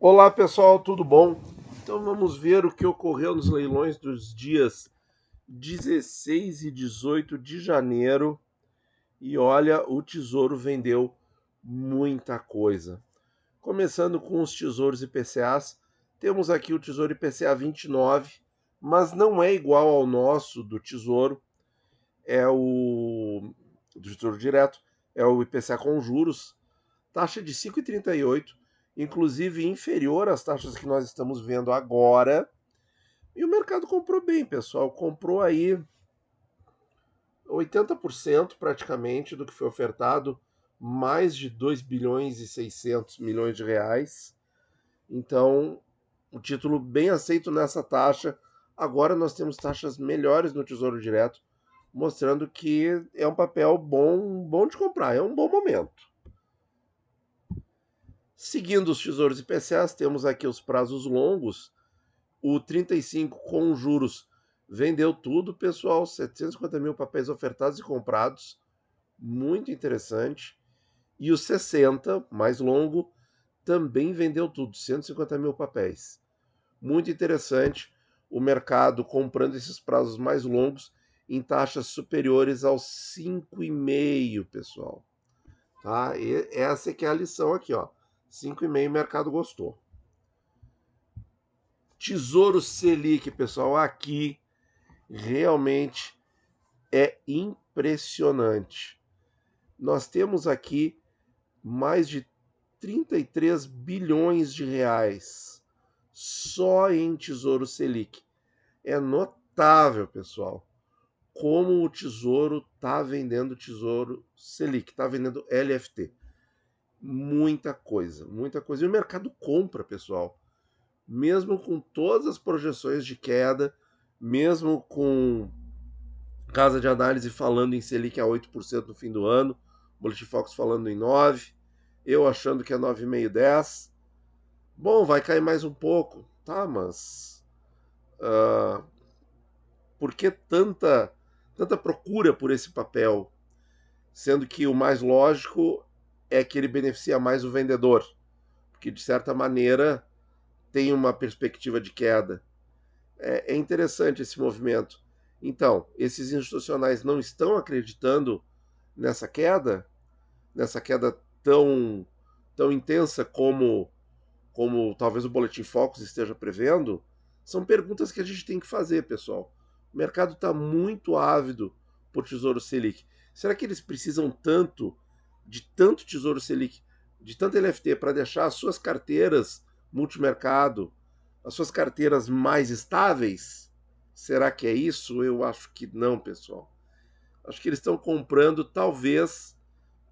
Olá pessoal, tudo bom? Então vamos ver o que ocorreu nos leilões dos dias 16 e 18 de janeiro. E olha, o Tesouro vendeu muita coisa. Começando com os tesouros IPCAs, temos aqui o Tesouro IPCA 29, mas não é igual ao nosso do Tesouro, é o do Tesouro Direto, é o IPCA com juros, taxa de 5,38, inclusive inferior às taxas que nós estamos vendo agora. E o mercado comprou bem, pessoal. Comprou aí 80% praticamente do que foi ofertado, mais de 2 bilhões e 600 milhões de reais. Então, o título bem aceito nessa taxa. Agora nós temos taxas melhores no Tesouro Direto, mostrando que é um papel bom de comprar, é um bom momento. Seguindo os tesouros IPCAs, temos aqui os prazos longos. O 35 com juros vendeu tudo, pessoal. 750 mil papéis ofertados e comprados. Muito interessante. E o 60, mais longo, também vendeu tudo. 150 mil papéis. Muito interessante. O mercado comprando esses prazos mais longos em taxas superiores aos 5,5, pessoal. Tá? E essa é que é a lição aqui, ó. 5,5 o mercado gostou. Tesouro Selic, pessoal, aqui realmente é impressionante. Nós temos aqui mais de 33 bilhões de reais só em Tesouro Selic. É notável, pessoal, como o Tesouro está vendendo Tesouro Selic, está vendendo LFT. Muita coisa, muita coisa. E o mercado compra, pessoal. Mesmo com todas as projeções de queda, mesmo com casa de análise falando em Selic a 8% no fim do ano, Boletim Focus falando em 9%, eu achando que é 9,5%, 10%. Bom, vai cair mais um pouco, tá, mas por que tanta procura por esse papel? Sendo que o mais lógico é que ele beneficia mais o vendedor, porque de certa maneira tem uma perspectiva de queda. É interessante esse movimento. Então, esses institucionais não estão acreditando nessa queda tão intensa como talvez o Boletim Focus esteja prevendo. São perguntas que a gente tem que fazer, pessoal. O mercado está muito ávido por Tesouro Selic. Será que eles precisam tanto Tesouro Selic, de tanto LFT para deixar as suas carteiras multimercado, as suas carteiras mais estáveis? Será que é isso? Eu acho que não, pessoal. Acho que eles estão comprando, talvez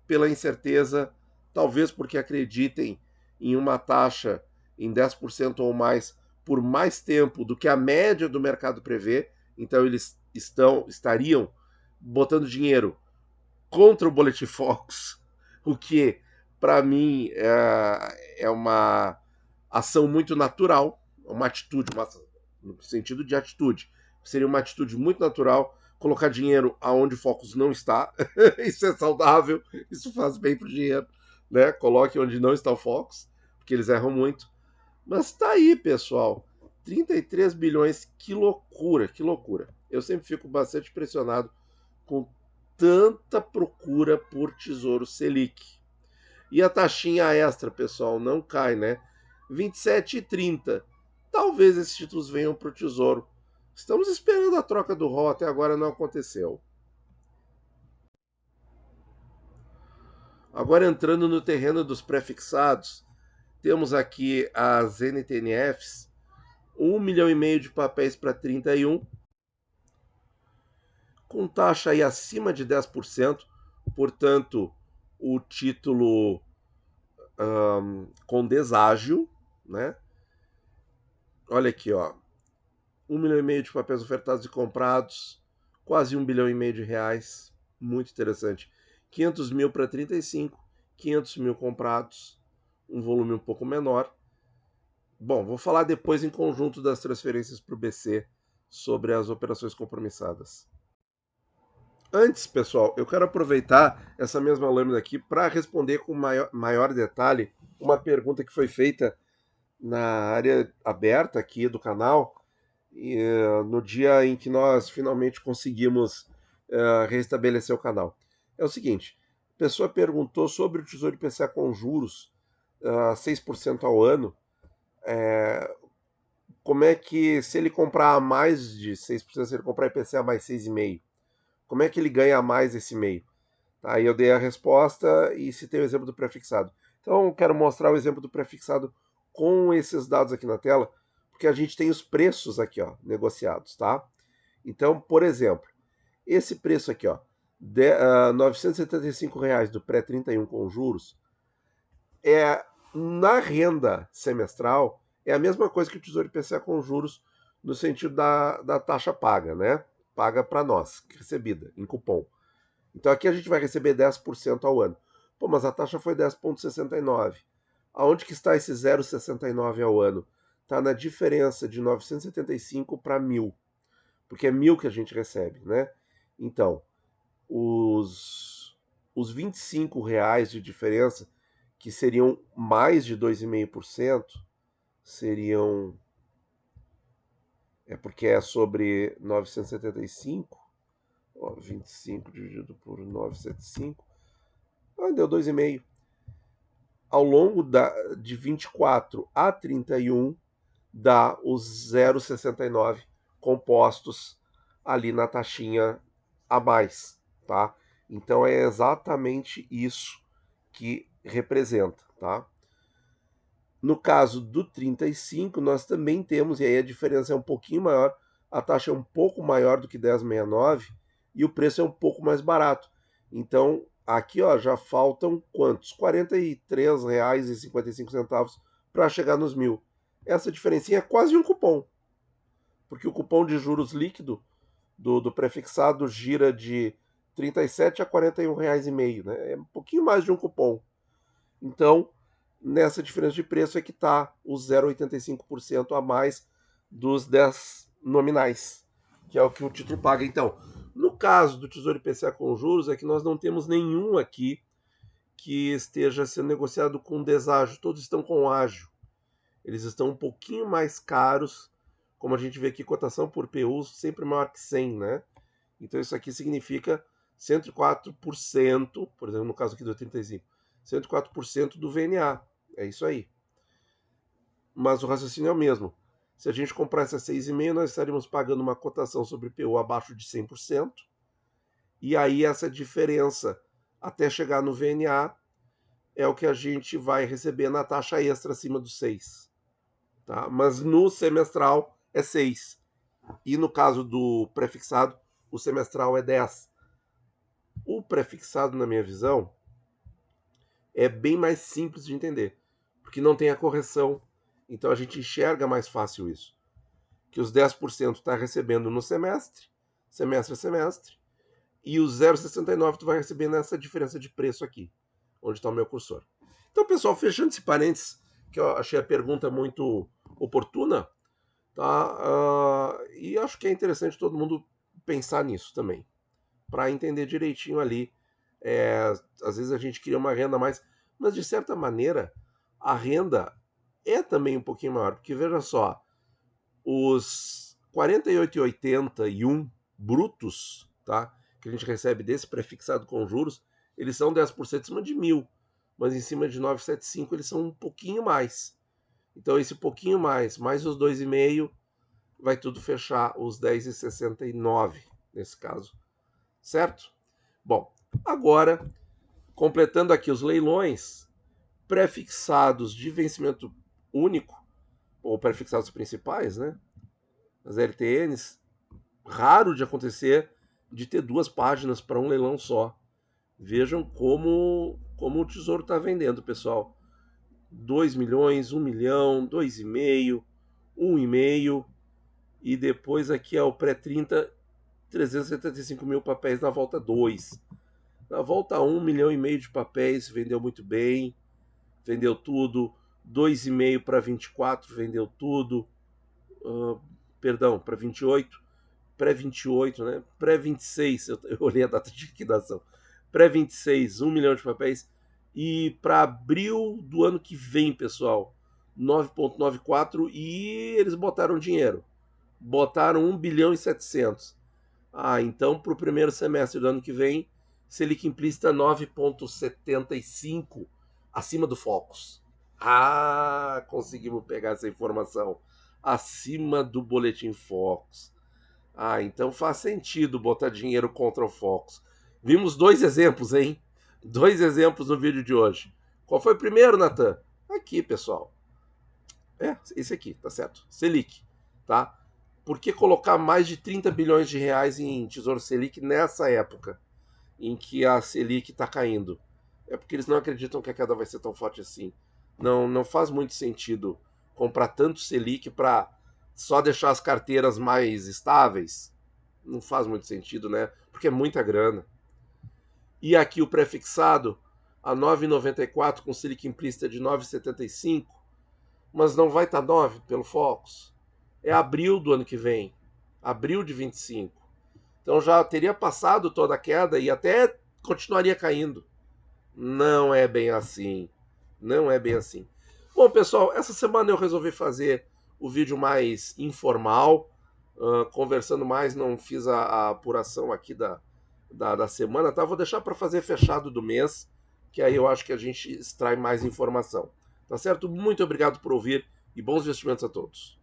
pela incerteza, talvez porque acreditem em uma taxa em 10% ou mais por mais tempo do que a média do mercado prevê. Então eles estariam botando dinheiro contra o Boletim Fox, o que para mim é uma ação muito natural, uma atitude, no sentido de atitude. Seria uma atitude muito natural colocar dinheiro aonde o Focus não está. Isso é saudável, isso faz bem para o dinheiro. Né? Coloque onde não está o Focus, porque eles erram muito. Mas tá aí, pessoal. 33 bilhões, que loucura, que loucura. Eu sempre fico bastante impressionado com tanta procura por Tesouro Selic. E a taxinha extra, pessoal, não cai, né? 27,30. Talvez esses títulos venham para o Tesouro. Estamos esperando a troca do ROL, até agora não aconteceu. Agora entrando no terreno dos prefixados, temos aqui as NTNFs, 1,5 milhão de papéis para 31, com taxa aí acima de 10%, portanto, o título com deságio, né? Olha aqui, ó, 1,5 milhão de papéis ofertados e comprados, quase 1,5 bilhão de reais, muito interessante. 500 mil para 35, 500 mil comprados, um volume um pouco menor. Bom, vou falar depois em conjunto das transferências para o BC sobre as operações compromissadas. Antes, pessoal, eu quero aproveitar essa mesma lâmina aqui para responder com maior detalhe uma pergunta que foi feita na área aberta aqui do canal, no dia em que nós finalmente conseguimos restabelecer o canal. É o seguinte, a pessoa perguntou sobre o Tesouro IPCA com juros 6% ao ano, como é que, se ele comprar mais de 6%, se ele comprar IPCA mais 6,5%, como é que ele ganha mais esse meio? Aí eu dei a resposta e citei o exemplo do prefixado. Então eu quero mostrar o exemplo do prefixado com esses dados aqui na tela, porque a gente tem os preços aqui, ó, negociados, tá? Então, por exemplo, esse preço aqui, ó, R$ 975 do pré-31 com juros, na renda semestral, é a mesma coisa que o Tesouro IPCA com juros no sentido da taxa paga, né? Paga para nós, recebida, em cupom. Então aqui a gente vai receber 10% ao ano. Pô, mas a taxa foi 10,69. Aonde que está esse 0,69 ao ano? Está na diferença de 975 para 1.000, porque é 1.000 que a gente recebe, né? Então, os R$ 25 de diferença, que seriam mais de 2,5%, seriam... É porque é sobre 975, ó, 25 dividido por 975, deu 2,5. Ao longo de 24 a 31, dá os 0,69 compostos ali na taxinha a mais, tá? Então é exatamente isso que representa, tá? No caso do 35, nós também temos, e aí a diferença é um pouquinho maior, a taxa é um pouco maior do que 10,69 e o preço é um pouco mais barato. Então, aqui ó, já faltam quantos? R$ 43,55 para chegar nos 1.000. Essa diferencinha é quase um cupom, porque o cupom de juros líquido do prefixado gira de 37 a R$ 41,5, né? É um pouquinho mais de um cupom. Então, nessa diferença de preço é que está os 0,85% a mais dos 10 nominais, que é o que o título paga. Então, no caso do Tesouro IPCA com juros, é que nós não temos nenhum aqui que esteja sendo negociado com deságio, todos estão com ágio. Eles estão um pouquinho mais caros, como a gente vê aqui, cotação por PU sempre maior que 100, né? Então isso aqui significa 104%, por exemplo, no caso aqui do 35, 104% do VNA. É isso aí. Mas o raciocínio é o mesmo. Se a gente comprar essa 6,5, nós estaríamos pagando uma cotação sobre PU abaixo de 100%, e aí essa diferença até chegar no VNA é o que a gente vai receber na taxa extra acima dos 6. Tá? Mas no semestral é 6. E no caso do prefixado, o semestral é 10. O prefixado, na minha visão, é bem mais simples de entender, porque não tem a correção, então a gente enxerga mais fácil isso. Que os 10% está recebendo no semestre, semestre a semestre, e os 0,69 tu vai receber nessa diferença de preço aqui, onde está o meu cursor. Então, pessoal, fechando esse parênteses, que eu achei a pergunta muito oportuna, tá? E acho que é interessante todo mundo pensar nisso também, para entender direitinho ali. Às vezes a gente cria uma renda a mais, mas de certa maneira a renda é também um pouquinho maior, porque veja só, os 48,81 brutos, tá, que a gente recebe desse prefixado com juros, eles são 10% em cima de 1.000, mas em cima de 975 eles são um pouquinho mais. Então esse pouquinho mais os 2,5 vai tudo fechar os 10,69 nesse caso, certo? Bom, agora, completando aqui os leilões, prefixados de vencimento único, ou prefixados principais, né? As LTNs, raro de acontecer de ter 2 páginas para um leilão só. Vejam como o Tesouro está vendendo, pessoal. 2 milhões, 1 milhão, 2,5, 1,5, e depois aqui é o pré-30, 375 mil papéis na volta 2. Na volta 1, 1,5 milhão de papéis, vendeu muito bem, vendeu tudo. 2,5 para 24, vendeu tudo. Perdão, para 28, pré-28, né? Pré-26, eu olhei a data de liquidação. Pré-26, 1 milhão de papéis. E para abril do ano que vem, pessoal, 9,94 e eles botaram dinheiro. Botaram 1 bilhão e 700. Então para o primeiro semestre do ano que vem, Selic implícita 9,75 acima do Focus. Conseguimos pegar essa informação. Acima do boletim Focus. Então faz sentido botar dinheiro contra o Focus. Vimos 2 exemplos, hein? 2 exemplos no vídeo de hoje. Qual foi o primeiro, Natan? Aqui, pessoal. Esse aqui, tá certo. Selic, tá? Por que colocar mais de 30 bilhões de reais em Tesouro Selic nessa época em que a Selic está caindo? É porque eles não acreditam que a queda vai ser tão forte assim. Não faz muito sentido comprar tanto Selic para só deixar as carteiras mais estáveis. Não faz muito sentido, né? Porque é muita grana. E aqui o prefixado a 9,94 com Selic implícita de 9,75, mas não vai estar 9 pelo Focus. É abril do ano que vem, abril de 25. Então já teria passado toda a queda e até continuaria caindo. Não é bem assim. Não é bem assim. Bom, pessoal, essa semana eu resolvi fazer o vídeo mais informal, conversando mais, não fiz a apuração aqui da semana, tá? Vou deixar para fazer fechado do mês, que aí eu acho que a gente extrai mais informação. Tá certo? Muito obrigado por ouvir e bons investimentos a todos.